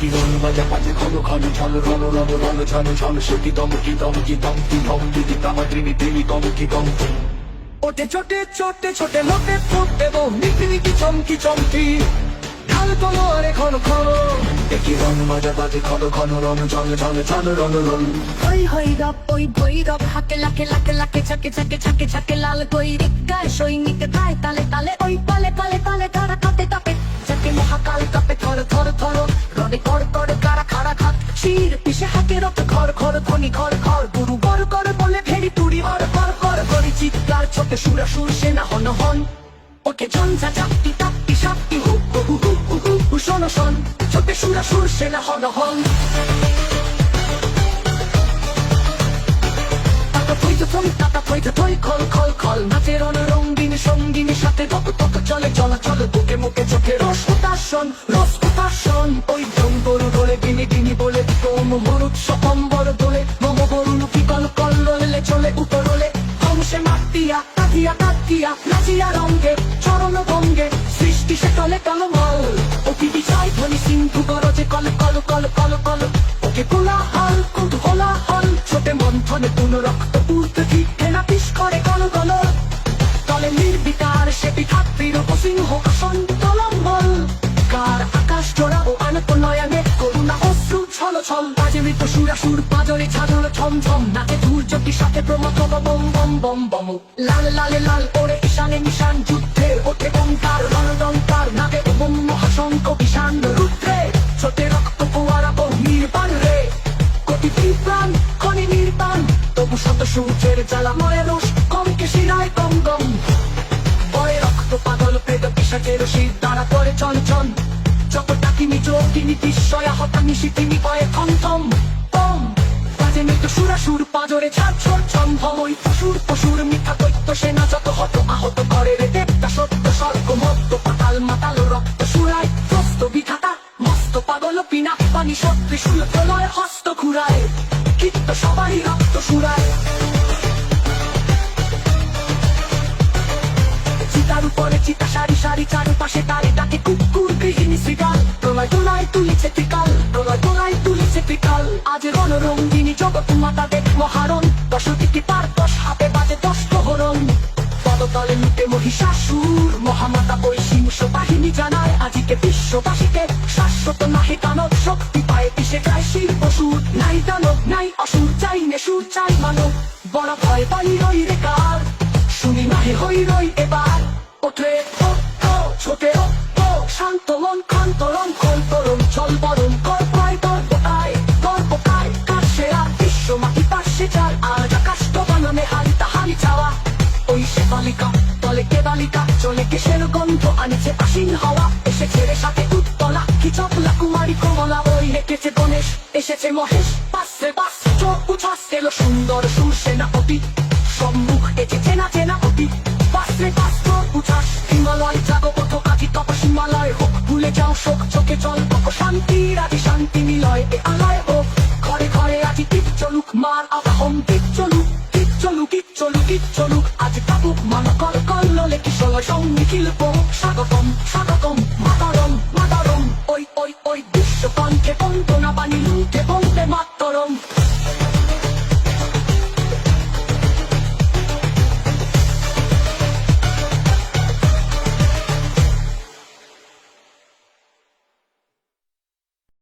কি রং বাজা বাজে ঘন ঘন ঝল রণ রণ রণ ঝন ঝন সতি দম কি দম কি দম কি দম দিদি তামা ত্রিনি দেবী দম কি দম ওটে ছোটে ছোটে ছোটে লোটে ফুটে বো মিটি মিটি চমকি চমকি ঢাল তোলো আরে ঘন ঘন একই রং বাজা বাজে ঘন ঘন রণ ঝন ঝন ঝন রণ রণ হই হই রব ওই বই রব হাকে লাকে লাকে লাকে ছাকে ছাকে ছাকে ছাকে লাল কই রিক্কায় সৈনিক গায় তালে তালে ওই পালে পালে পালে তারা কাতে তাপে যাকে মহাকাল কাপে থর থর থর রনে কর করে কারা খাড়া খাত শির পিছে হাকে রত ঘর ঘর ধনি ঘর ঘর গুরু গর কর বলে ভেড়ি তুড়ি হর কর কর করি চিৎকার ছোটে সুরা সুর সেনা হন হন ওকে ঝঞ্ঝা চাপটি তাপটি সাপটি হু হু হু হু হু হু শোনো শোন ছোটে সুরা সুর সেনা হন হন খল খল খল নাচের রঙিন সঙ্গিনী সাথে তত তত চলে চলাচল বুকে মুখে চোখে রসকুতাসন রসকুতাসন ওই জঙ্গল দোলে ডিনি ডিনি বলে তোম মরুৎ সকম্বর দোলে মম বরুণ কি কল কল ললে চলে উপরলে হংসে মাতিয়া কাটিয়া কাটিয়া নাচিয়া রঙ্গে চরণ ভঙ্গে সৃষ্টি সে তলে টলমল ওকে বিচাই ধ্বনি সিন্ধু গরজে কল কল কল কল কল ওকে কোলাহল কুতূহলাহল ছোটে মন্থনে পুনরক্ত উঠতে ঠিকে না পিস করে গল গল তলে নির্বিকার সে পিঠাত্রীর সিংহ আসন তলম্বল কার আকাশ জোড়া ও আনত নয়নে করুণা অশ্রু ছল ছল বাজে মৃত সুরা সুর পাজরে ছাদর ছম ছম নাচে ধূর্যটির সাথে প্রমথ বম বম বম বম লাল লালে লাল ওরে ঈশানে নিশান যুদ্ধে ওঠে বঙ্কার রণদঙ্কার নাগে বম মহাশঙ্ক ঈশান রুদ্রে ছোটে রক্ত ফোয়ারা বহ নির্বাণ রে কোটি প্রাণ খনি নির্বাণ তবু শত সূর্যের জ্বালা ময় রোষ কমকে শিরায় গম গম বয়ে রক্ত পাগল পেদ পিসাচের শীত দ্বারা করে চঞ্চন যত ডাকিনি যোগিনী বিস্ময়া হতানি শীতিনি কয়ে থমথম পম বাজে মৃত সুরা সুর পাজরে ঝাড় ছোট ছমভম ওই পশুর পশুর মিথ্যা দৈত্য সেনা যত হত আহত করে রে দেবতা সত্য স্বর্গ মত্ত পাতাল মাতাল রক্ত সুরায় প্রস্ত বিধাতা মস্ত পাগল পিনা পানি সত্যি সুল প্রলয় হস্ত ঘুরায় কীর্ত সবাই রক্ত সুরায় চিতার উপরে চিতা সারি সারি চারপাশে তারে ডাকে কুকুর গৃহিণী শ্রীকাল প্রলয় তোলায় তুলিছে ত্রিকাল প্রলয় তোলায় তুলিছে ত্রিকাল আজ রণরঙ্গিনী জগৎ মাতা দেখ মহারণ 10 দিকে পার 10 হাতে বাজে 10 প্রহরণ পদতলে লুটে মহিষাসুর মহামাতা বৈশিংস বাহিনী জানায় আজিকে বিশ্ববাসীকে শাশ্বত নাহি দানব শক্তি পায় পিছে যায় শিল্পসুর নাই দানব নাই অসুর চাই নেশুর চাই মানব বড় ভয় পাই রই রে কার শুনি নাহি হই রই এবার ওঠে ও ও ছোটে ও ও শান্ত মন খন্তরণ খন্তরণ চল বরণ কর প্রায় দর্পকায় কার সেরা বিশ্ব মাটি পাশে চার আজ আকাশ বানানে হারি তাহারি চাওয়া ওই সে বালিকা তলে কে বালিকা চলে কেশের গন্ধ আনিছে আশীন হাওয়া এসেছে রে সাথে উত্তলা কি চপলা কুমারী কমলা ওই হেঁটেছে গণেশ এসেছে মহেশ পাশে বাস চোখ উচ্ছ্বাস এলো সুন্দর সুর সেনাপতি সম্মুখ এসে চেনা চেনা অতি পাশে বাস চোখ উচ্ছ্বাস হিমালয় জাগো পথ কাঠি তপসিমালয় হোক ভুলে যাও শোক চোখে জল তক শান্তি রাজি শান্তি নিলয় এ আলয় হোক ঘরে ঘরে আজি টিপ চলুক মার আবাহন টিপ চলুক টিপ চলুক টিপ চলুক টিপ চলুক আজ কাপুক মান কল কল ললে কিশোর সঙ্গী কিলপ স্বাগতম স্বাগতম